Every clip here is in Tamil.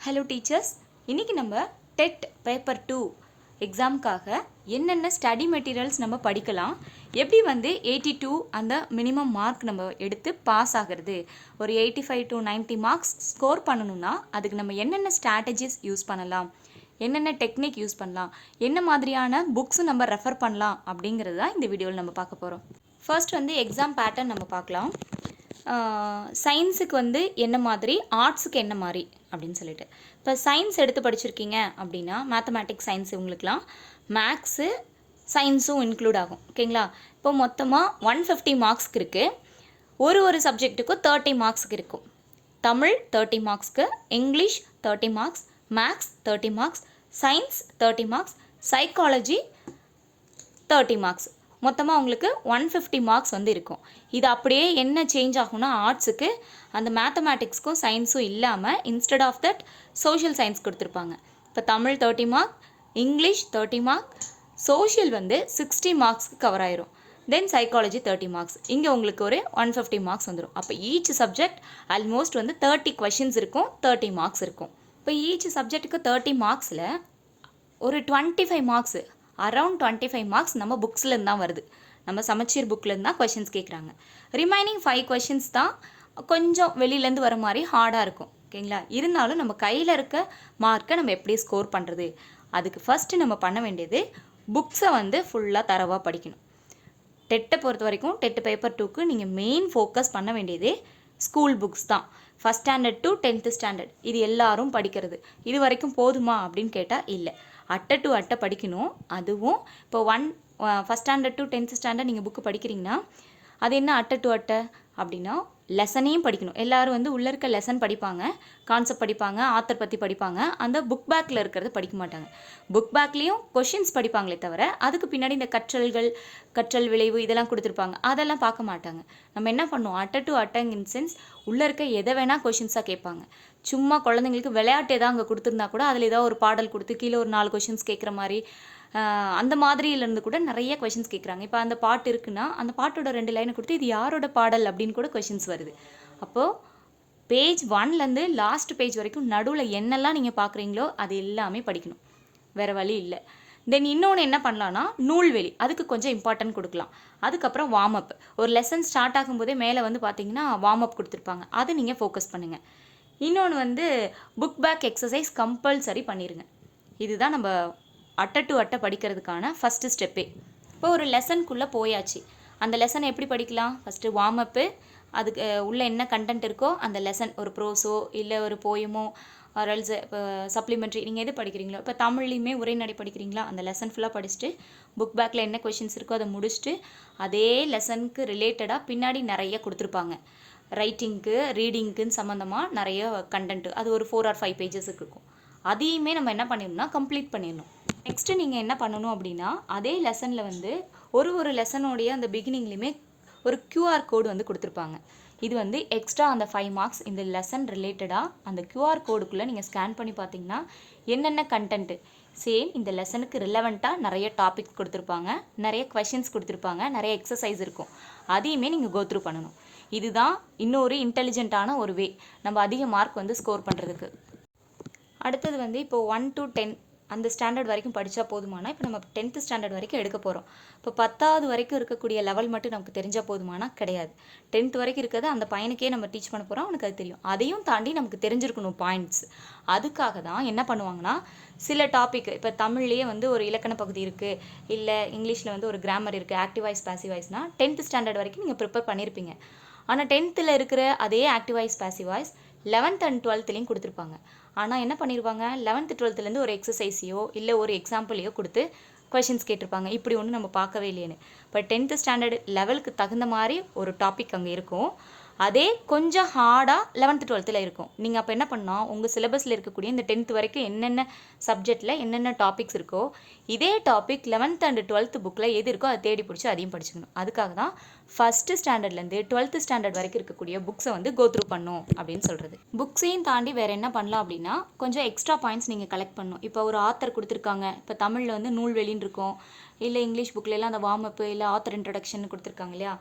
ஹலோ டீச்சர்ஸ், இன்றைக்கி நம்ம டெட் பேப்பர் 2 எக்ஸாமுக்காக என்னென்ன ஸ்டடி மெட்டீரியல்ஸ் நம்ம படிக்கலாம், எப்படி 82 அந்த மினிமம் மார்க் நம்ம எடுத்து பாஸ் ஆகிறது, ஒரு 85 to 90 மார்க்ஸ் ஸ்கோர் பண்ணணும்னா அதுக்கு நம்ம என்னென்ன ஸ்ட்ராட்டஜிஸ் யூஸ் பண்ணலாம், என்னென்ன டெக்னிக் யூஸ் பண்ணலாம், என்ன மாதிரியான புக்ஸ் நம்ம ரெஃபர் பண்ணலாம் அப்படிங்கிறது தான் இந்த வீடியோவில் நம்ம பார்க்க போகிறோம். ஃபர்ஸ்ட் எக்ஸாம் பேட்டர்ன் நம்ம பார்க்கலாம். சயின்ஸுக்கு என்ன மாதிரி, ஆர்ட்ஸுக்கு என்ன மாதிரி அப்படின்னு சொல்லிட்டு. இப்போ சயின்ஸ் எடுத்து படிச்சிருக்கீங்க அப்படின்னா மேத்தமேட்டிக்ஸ் சயின்ஸ் இவங்களுக்குலாம் மேக்ஸு சயின்ஸும் இன்க்ளூட் ஆகும். ஓகேங்களா? இப்போ மொத்தமாக 150 மார்க்ஸ்க்கு இருக்குது. ஒரு சப்ஜெக்ட்டுக்கும் 30 மார்க்ஸ்க்கு இருக்கும். தமிழ் 30 மார்க்ஸ்க்கு, English 30 marks, maths 30 marks, science 30 marks, psychology 30 marks. மொத்தமாக உங்களுக்கு 150 மார்க்ஸ் இருக்கும். இது அப்படியே என்ன சேஞ்ச் ஆகும்னா, ஆர்ட்ஸுக்கு அந்த மேத்தமேட்டிக்ஸ்க்கும் சயின்ஸும் இல்லாமல் instead of that social science கொடுத்துருப்பாங்க. இப்போ Tamil 30 mark, English 30 mark, social 60 மார்க்ஸ்க்கு கவர் ஆயிரும். Then psychology 30 marks. இங்கே உங்களுக்கு ஒரு 150 மார்க்ஸ் வந்துடும். அப்போ ஈச் சப்ஜெக்ட் ஆல்மோஸ்ட் 30 கொஷின்ஸ் இருக்கும், 30 மார்க்ஸ் இருக்கும். இப்போ ஈச் சப்ஜெக்ட்டுக்கு 30 மார்க்ஸில் ஒரு 25 மார்க்ஸு, அரவுண்ட் 25 மார்க்ஸ் நம்ம புக்ஸ்லேருந்து தான் வருது. நம்ம சமச்சீர் புக்லேருந்து தான் கொஷின்ஸ் கேட்குறாங்க. ரிமைனிங் 5 கொஷின்ஸ் தான் கொஞ்சம் வெளியிலேருந்து வர மாதிரி ஹார்டாக இருக்கும். ஓகேங்களா? இருந்தாலும் நம்ம கையில் இருக்க மார்க்கை நம்ம எப்படி ஸ்கோர் பண்ணுறது, அதுக்கு ஃபஸ்ட்டு நம்ம பண்ண வேண்டியது புக்ஸை ஃபுல்லாக தரவாக படிக்கணும். டெட்டை பொறுத்த வரைக்கும் டெட் பேப்பர் 2க்கு நீங்கள் மெயின் ஃபோக்கஸ் பண்ண வேண்டியது ஸ்கூல் புக்ஸ் தான். First standard to 10th standard இது எல்லாரும் படிக்கிறது. இது வரைக்கும் போதுமா அப்படின்னு கேட்டால் இல்லை. அட்டை டு அட்டை படிக்கணும். அதுவும் இப்போ first standard to 10th standard நீங்கள் புக்கு படிக்கிறீங்கன்னா அது என்ன அட்டை டு அட்டை அப்படின்னா லெசனையும் படிக்கணும். எல்லோரும் உள்ளே இருக்க லெசன் படிப்பாங்க, கான்செப்ட் படிப்பாங்க, ஆத்தர் பற்றி படிப்பாங்க. அந்த புக் பேக்கில் இருக்கிறது படிக்க மாட்டாங்க. புக் பேக்லேயும் கொஷின்ஸ் படிப்பாங்களே தவிர அதுக்கு பின்னாடி இந்த கற்றல் விளைவு இதெல்லாம் கொடுத்துருப்பாங்க, அதெல்லாம் பார்க்க மாட்டாங்க. நம்ம என்ன பண்ணுவோம், அட்டை டு அட்டைங் இன் சென்ஸ் உள்ளே இருக்க எதை வேணால் கொஷின்ஸாக கேட்பாங்க. சும்மா குழந்தைங்களுக்கு விளையாட்டு எதாவது அங்கே கொடுத்துருந்தா கூட அதில் ஏதாவது ஒரு பாடல் கொடுத்து கீழே ஒரு 4 கொஷின்ஸ் கேட்குற மாதிரி அந்த மாதிரியிலேருந்து கூட நிறைய கொஷின்ஸ் கேட்குறாங்க. இப்போ அந்த பாட்டு இருக்குன்னா அந்த பாட்டோட 2 லைனை கொடுத்து இது யாரோட பாடல் அப்படின்னு கூட கொஷின்ஸ் வருது. அப்போது பேஜ் 1லேருந்து லாஸ்ட் பேஜ் வரைக்கும் நடுவில் என்னெல்லாம் நீங்கள் பார்க்குறீங்களோ அது எல்லாமே படிக்கணும், வேறு வழி இல்லை. தென் இன்னொன்று என்ன பண்ணலான்னா நூல்வெளி, அதுக்கு கொஞ்சம் இம்பார்ட்டன்ட் கொடுக்கலாம். அதுக்கப்புறம் வார்ம் அப், ஒரு லெசன் ஸ்டார்ட் ஆகும்போதே மேலே பார்த்தீங்கன்னா வார்ம் அப் கொடுத்துருப்பாங்க, அது நீங்கள் ஃபோக்கஸ் பண்ணுங்கள். இன்னொன்று புக் பேக் எக்ஸசைஸ் கம்பல்சரி பண்ணிடுங்க. இதுதான் நம்ம அட்டை டு அட்டை படிக்கிறதுக்கான ஃபஸ்ட்டு ஸ்டெப்பே. இப்போ ஒரு லெசனுக்குள்ளே போயாச்சு. அந்த லெசனை எப்படி படிக்கலாம், ஃபஸ்ட்டு வார்ம் அப்பு, அதுக்கு உள்ளே என்ன கண்டென்ட் இருக்கோ அந்த லெசன், ஒரு ப்ரோஸோ இல்லை ஒரு போயமோ ஆர்எல்ஸ் இப்போ சப்ளிமெண்ட்ரி நீங்கள் எது படிக்கிறீங்களோ, இப்போ தமிழ்லையுமே உரைநடை படிக்கிறீங்களா அந்த லெசன் ஃபுல்லாக படிச்சுட்டு புக் பேக்கில் என்ன கொஷின்ஸ் இருக்கோ அதை முடிச்சுட்டு அதே லெசனுக்கு ரிலேட்டடாக பின்னாடி நிறைய கொடுத்துருப்பாங்க. ரைட்டிங்க்கு ரீடிங்க்குன்னு சம்மந்தமாக நிறைய கண்டென்ட்டு, அது ஒரு 4 or 5 பேஜஸுக்கு இருக்கும். அதையுமே நம்ம என்ன பண்ணிடணும்னா கம்ப்ளீட் பண்ணிடணும். நெக்ஸ்ட்டு நீங்கள் என்ன பண்ணணும் அப்படின்னா அதே லெசனில் ஒரு லெசனோடைய அந்த பிகினிங்லேயுமே ஒரு QR கோடு கொடுத்துருப்பாங்க. இது எக்ஸ்ட்ரா அந்த 5 மார்க்ஸ் இந்த லெசன் ரிலேட்டடாக அந்த QR கோடுக்குள்ளே நீங்கள் ஸ்கேன் பண்ணி பார்த்தீங்கன்னா என்னென்ன கண்டென்ட்டு சேம் இந்த லெசனுக்கு ரிலவெண்ட்டாக நிறைய டாபிக்ஸ் கொடுத்துருப்பாங்க, நிறைய கொஷின்ஸ் கொடுத்துருப்பாங்க, நிறைய எக்ஸசைஸ் இருக்கும். அதையுமே நீங்கள் கோத்ரூ பண்ணணும். இதுதான் இன்னொரு இன்டெலிஜென்ட்டான ஒரு வே நம்ம அதிக மார்க் ஸ்கோர் பண்ணுறதுக்கு. அடுத்தது இப்போ 1 to 10 அந்த ஸ்டாண்டர்ட் வரைக்கும் படித்தா போதுமானா, இப்போ நம்ம 10th ஸ்டாண்டர்ட் வரைக்கும் எடுக்க போகிறோம். இப்போ 10வது வரைக்கும் இருக்கக்கூடிய லெவல் மட்டும் நமக்கு தெரிஞ்சால் போதுமானா கிடையாது. 10th வரைக்கும் இருக்கிறது அந்த பையனுக்கே நம்ம டீச் பண்ண போகிறோம், அவனுக்கு அது தெரியும். அதையும் தாண்டி நமக்கு தெரிஞ்சிருக்கணும் பாயிண்ட்ஸ். அதுக்காக தான் என்ன பண்ணுவாங்கன்னா சில டாபிக், இப்போ தமிழ்லேயே ஒரு இலக்கண பகுதி இருக்குது, இல்லை இங்கிலீஷில் ஒரு கிராமர் இருக்குது, ஆக்டிவ் வாய்ஸ் பாசிவ் வாய்ஸ்னால் 10th ஸ்டாண்டர்ட் வரைக்கும் நீங்கள் ப்ரிப்பேர் பண்ணியிருப்பீங்க. ஆனால் 10th இருக்கிற அதே active voice passive voice 11th and 12thலையும் கொடுத்துருப்பாங்க. ஆனால் என்ன பண்ணிடுவாங்க, 11th 12thலேருந்து ஒரு எக்ஸசைஸையோ இல்லை ஒரு எக்ஸாம்பிளையோ கொடுத்து கொஷின்ஸ் கேட்டிருப்பாங்க. இப்படி ஒன்று நம்ம பார்க்கவே இல்லையேன்னு. இப்போ 10th ஸ்டாண்டர்ட் லெவலுக்கு தகுந்த மாதிரி ஒரு டாபிக் அங்கே இருக்கும், அதே கொஞ்சம் ஹார்டாக 11th 12thல இருக்கும். நீங்கள் அப்போ என்ன பண்ணால் உங்கள் சிலபஸில் இருக்கக்கூடிய இந்த 10th வரைக்கும் என்னென்ன சப்ஜெக்டில் என்னென்ன டாபிக்ஸ் இருக்கோ இதே டாபிக் 11th and 12th புக்கில் எது இருக்கோ அதை தேடி பிடிச்சி அதையும் படிச்சுக்கணும். அதுக்காக தான் ஃபஸ்ட்டு ஸ்டாண்டர்ட்லேருந்து 12th ஸ்டாண்டர்ட் வரைக்கும் இருக்கக்கூடிய புக்ஸை வந்து கோ த்ரூ பண்ணும் அப்படின்னு சொல்கிறது. புக்ஸையும் தாண்டி வேறு என்ன பண்ணலாம் அப்படின்னா, கொஞ்சம் எக்ஸ்ட்ரா பாயிண்ட்ஸ் நீங்கள் கலெக்ட் பண்ணணும். இப்போ ஒரு ஆத்தர் கொடுத்துருக்காங்க, இப்போ தமிழில் வந்து நூல்வெளின்னு இருக்கும், இல்லை இங்கிலீஷ் புக்கிலலாம் அந்த வார்மப்பு இல்லை ஆத்தர் இன்ட்ரடக்ஷன் கொடுத்துருக்காங்க இல்லையா,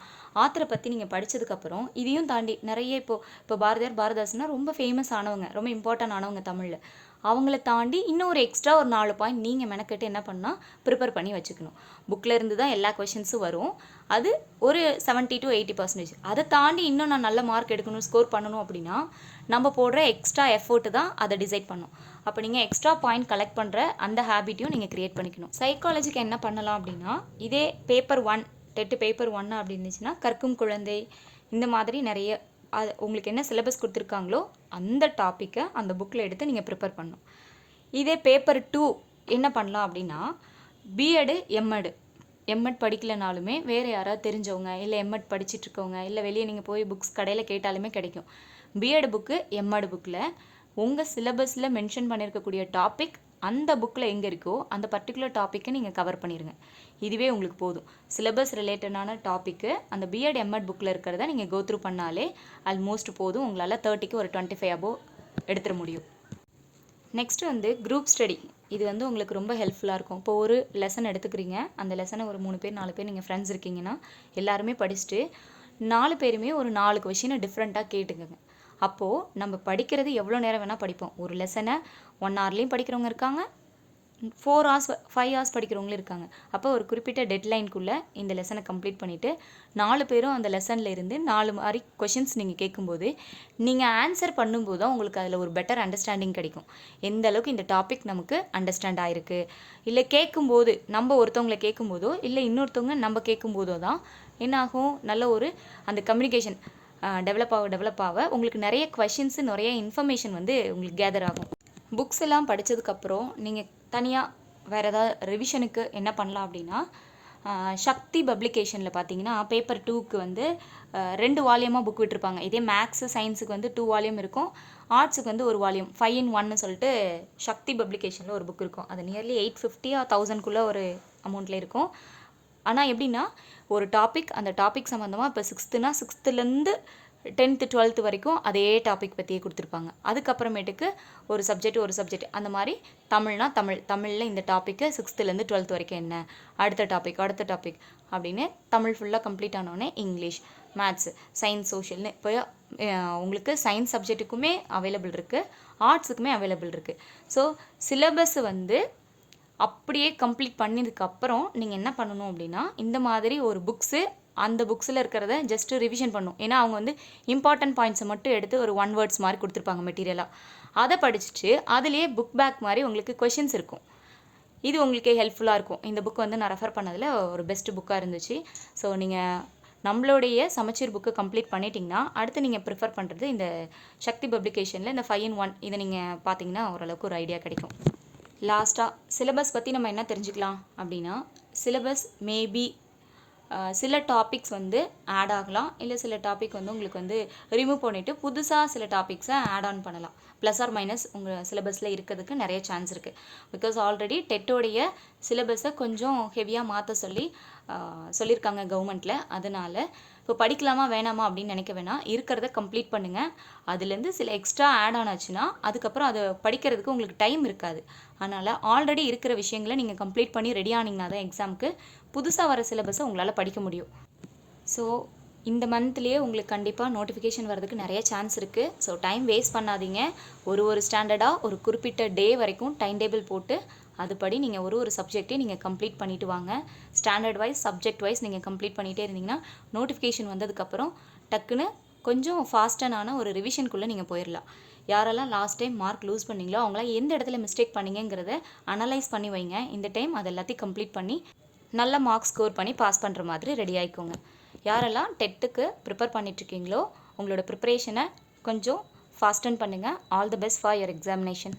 ஆத்தரை பற்றி நீங்கள் படித்ததுக்கப்புறம் இதையும் தாண்டி நிறைய இப்போ பாரதியார் பாரதாசனா ரொம்ப ஃபேமஸ் ஆனவங்க, ரொம்ப இம்பார்ட்டன்ட் ஆனவங்க தமிழில். அவங்கள தாண்டி இன்னும் ஒரு எக்ஸ்ட்ரா ஒரு 4 பாயிண்ட் நீங்கள் மெனக்கெட்டு என்ன பண்ணால் ப்ரிப்பேர் பண்ணி வச்சுக்கணும். புக்கில் இருந்து தான் எல்லா கொஷின்ஸும் வரும், அது ஒரு 70 to 80%. அதை தாண்டி இன்னும் நான் நல்ல மார்க் எடுக்கணும், ஸ்கோர் பண்ணணும் அப்படின்னா நம்ம போடுற எக்ஸ்ட்ரா எஃபோர்ட்டு தான் அதை டிசைட் பண்ணும். அப்போ நீங்கள் எக்ஸ்ட்ரா பாயிண்ட் கலெக்ட் பண்ணுற அந்த ஹேபிட்டையும் நீங்கள் க்ரியேட் பண்ணிக்கணும். சைக்காலஜிக்கு என்ன பண்ணலாம் அப்படின்னா, இதே பேப்பர் 1 டெட்டு பேப்பர் 1 அப்படி இருந்துச்சுன்னா கற்கும் குழந்தை இந்த மாதிரி நிறைய அது உங்களுக்கு என்ன சிலபஸ் கொடுத்துருக்காங்களோ அந்த டாப்பிக்கை அந்த புக்கில் எடுத்து நீங்கள் ப்ரிப்பேர் பண்ணணும். இதே பேப்பர் 2 என்ன பண்ணலாம் அப்படின்னா, பிஎட் எம்எட் படிக்கலைனாலுமே வேறு யாராவது தெரிஞ்சவங்க இல்லை எம்எட் படிச்சுட்ருக்கவங்க இல்லை வெளியே நீங்கள் போய் புக்ஸ் கடையில் கேட்டாலுமே கிடைக்கும். பிஎட் புக்கு எம்எட் புக்கில் உங்கள் சிலபஸில் மென்ஷன் பண்ணியிருக்கக்கூடிய டாபிக் அந்த புக்கில் எங்கே இருக்கோ அந்த பர்டிகுலர் டாப்பிக்கை நீங்கள் கவர் பண்ணிடுங்க. இதுவே உங்களுக்கு போதும். சிலபஸ் ரிலேட்டடான டாப்பிக்கு அந்த பிஎட் எம்எட் புக்கில் இருக்கிறத நீங்கள் கோ த்ரூ பண்ணாலே ஆல்மோஸ்ட் போதும். உங்களால் 30க்கு ஒரு 25 above எடுத்துட முடியும். நெக்ஸ்ட்டு வந்து குரூப் ஸ்டடி. இது வந்து உங்களுக்கு ரொம்ப ஹெல்ப்ஃபுல்லாக இருக்கும். இப்போ ஒரு லெசன் எடுத்துக்கிறீங்க, அந்த லெசனை ஒரு 3 பேர் 4 பேர் நீங்கள் ஃப்ரெண்ட்ஸ் இருக்கீங்கன்னா எல்லாருமே படிச்சுட்டு 4 பேருமே ஒரு 4 கொஷினை டிஃப்ரெண்ட்டாக கேட்டுக்கோங்க. அப்போது நம்ம படிக்கிறது எவ்வளோ நேரம் வேணால் படிப்போம். ஒரு லெசனை 1 hourலேயும் படிக்கிறவங்க இருக்காங்க, 4 hours 5 hours படிக்கிறவங்களும் இருக்காங்க. அப்போ ஒரு குறிப்பிட்ட டெட்லைனுக்குள்ளே இந்த லெசனை கம்ப்ளீட் பண்ணிவிட்டு 4 பேரும் அந்த லெசனில் இருந்து 4 மாதிரி கொஷின்ஸ் நீங்கள் கேட்கும்போது நீங்கள் ஆன்சர் பண்ணும்போது தான் உங்களுக்கு அதில் ஒரு பெட்டர் அண்டர்ஸ்டாண்டிங் கிடைக்கும். எந்த அளவுக்கு இந்த டாபிக் நமக்கு அண்டர்ஸ்டாண்ட் ஆகிருக்கு, இல்லை கேட்கும்போது நம்ம ஒருத்தவங்களை கேட்கும்போதோ இல்லை இன்னொருத்தவங்க நம்ம கேட்கும்போதோ தான் என்னாகும், நல்ல ஒரு அந்த கம்யூனிகேஷன் டெவலப் ஆக உங்களுக்கு நிறைய கொஷின்ஸு நிறைய இன்ஃபர்மேஷன் வந்து உங்களுக்கு கேதர் ஆகும். புக்ஸ் எல்லாம் படித்ததுக்கப்புறம் நீங்கள் தனியாக வேறு ஏதாவது ரிவிஷனுக்கு என்ன பண்ணலாம் அப்படின்னா, சக்தி பப்ளிகேஷனில் பார்த்தீங்கன்னா பேப்பர் 2க்கு வந்து 2 வால்யூமாக புக் விட்டுருப்பாங்க. இதே மேக்ஸு சயின்ஸுக்கு வந்து 2 வால்யூம் இருக்கும், ஆர்ட்ஸுக்கு வந்து 1 வால்யூம் 5 in 1 சொல்லிட்டு சக்தி பப்ளிகேஷனில் ஒரு புக் இருக்கும். அது நியர்லி 850 or 1000க்குள்ளே ஒரு அமௌண்ட்டில் இருக்கும். ஆனால் எப்படின்னா ஒரு டாபிக் அந்த டாபிக் சம்மந்தமாக இப்போ 6th 6th-லேருந்து 10th 12th வரைக்கும் அதே டாபிக் பற்றியே கொடுத்துருப்பாங்க. அதுக்கப்புறமேட்டுக்கு ஒரு சப்ஜெக்ட் அந்த மாதிரி தமிழ்னா தமிழில் இந்த டாப்பிக்கு 6th-லேருந்து 12th வரைக்கும் என்ன, அடுத்த டாபிக் அப்படின்னு தமிழ் ஃபுல்லாக கம்ப்ளீட் ஆனோடனே இங்கிலீஷ், மேத்ஸு, சயின்ஸ், சோஷியல்னு இப்போ உங்களுக்கு சயின்ஸ் சப்ஜெக்ட்டுக்குமே அவைலபிள் இருக்குது, ஆர்ட்ஸுக்குமே அவைலபிள் இருக்குது. ஸோ சிலபஸ் வந்து அப்படியே கம்ப்ளீட் பண்ணதுக்கப்புறம் நீங்கள் என்ன பண்ணணும் அப்படின்னா, இந்த மாதிரி ஒரு புக்ஸு அந்த புக்ஸில் இருக்கிறத ஜஸ்ட்டு ரிவிஷன் பண்ணும். ஏன்னா அவங்க வந்து இம்பார்ட்டன்ட் பாயிண்ட்ஸை மட்டும் எடுத்து ஒரு 1 words மாதிரி கொடுத்துருப்பாங்க மெட்டீரியலாக. அதை படிச்சுட்டு அதுலேயே புக் பேக் மாதிரி உங்களுக்கு கொஷின்ஸ் இருக்கும். இது உங்களுக்கு ஹெல்ப்ஃபுல்லாக இருக்கும். இந்த புக் வந்து நான் ரெஃபர் பண்ணதில் ஒரு பெஸ்ட்டு புக்காக இருந்துச்சு. ஸோ நீங்கள் நம்மளுடைய சமச்சீர் புக்கு கம்ப்ளீட் பண்ணிட்டீங்கன்னா அடுத்து நீங்கள் ப்ரிஃபர் பண்ணுறது இந்த சக்தி பப்ளிகேஷனில் இந்த 5 in 1 இதை நீங்கள் பார்த்தீங்கன்னா ஓரளவுக்கு ஒரு ஐடியா கிடைக்கும். லாஸ்ட்டாக சிலபஸ் பற்றி நம்ம என்ன தெரிஞ்சுக்கலாம் அப்படின்னா, சிலபஸ் மேபி சில டாபிக்ஸ் வந்து ஆட் ஆகலாம், இல்லை சில டாபிக் வந்து உங்களுக்கு வந்து ரிமூவ் பண்ணிவிட்டு புதுசாக சில டாபிக்ஸை ஆட் ஆன் பண்ணலாம். ப்ளஸ் ஆர் மைனஸ் உங்கள் சிலபஸில் இருக்கிறதுக்கு நிறைய சான்ஸ் இருக்குது. பிகாஸ் ஆல்ரெடி டெட்டோடைய சிலபஸை கொஞ்சம் ஹெவியாக மாற்ற சொல்லியிருக்காங்க கவர்மெண்ட்டில். அதனால் இப்போ படிக்கலாமா வேணாமா அப்படின்னு நினைக்க வேணாம், இருக்கிறத கம்ப்ளீட் பண்ணுங்கள். அதுலேருந்து சில எக்ஸ்ட்ரா ஆட் ஆன் ஆச்சுன்னா அதுக்கப்புறம் அதை படிக்கிறதுக்கு உங்களுக்கு டைம் இருக்காது. அதனால் ஆல்ரெடி இருக்கிற விஷயங்களை நீங்கள் கம்ப்ளீட் பண்ணி ரெடி ஆனீங்கன்னா தான் எக்ஸாமுக்கு புதுசாக வர சிலபஸை உங்களால் படிக்க முடியும். ஸோ இந்த மந்த்லேயே உங்களுக்கு கண்டிப்பாக நோட்டிஃபிகேஷன் வரதுக்கு நிறைய சான்ஸ் இருக்குது. ஸோ டைம் வேஸ்ட் பண்ணாதீங்க. ஒரு ஸ்டாண்டர்டாக ஒரு குறிப்பிட்ட டே வரைக்கும் டைம் டேபிள் போட்டு அதுபடி நீங்கள் ஒரு சப்ஜெக்டையும் நீங்கள் கம்ப்ளீட் பண்ணிவிட்டு வாங்க. ஸ்டாண்டர்ட் வைஸ் சப்ஜெக்ட் வைஸ் நீங்கள் கம்ப்ளீட் பண்ணிகிட்டே இருந்தீங்கன்னா நோட்டிஃபிகேஷன் வந்ததுக்கப்புறம் டக்குன்னு கொஞ்சம் ஃபாஸ்டனான ஒரு ரிவிஷனுக்குள்ளே நீங்கள் போயிடலாம். யாரெல்லாம் லாஸ்ட் டைம் மார்க் லூஸ் பண்ணிங்களோ அவங்களாம் எந்த இடத்துல மிஸ்டேக் பண்ணிங்கிறத அனலைஸ் பண்ணி வைங்க. இந்த டைம் அது எல்லாத்தையும் கம்ப்ளீட் பண்ணி நல்ல மார்க் ஸ்கோர் பண்ணி பாஸ் பண்ணுற மாதிரி ரெடி ஆகிக்கோங்க. யாரெல்லாம் டெட்டுக்கு ப்ரிப்பேர் பண்ணிட்டுருக்கீங்களோ உங்களோட ப்ரிப்பரேஷனை கொஞ்சம் ஃபாஸ்டன் பண்ணுங்கள். All the best for your examination.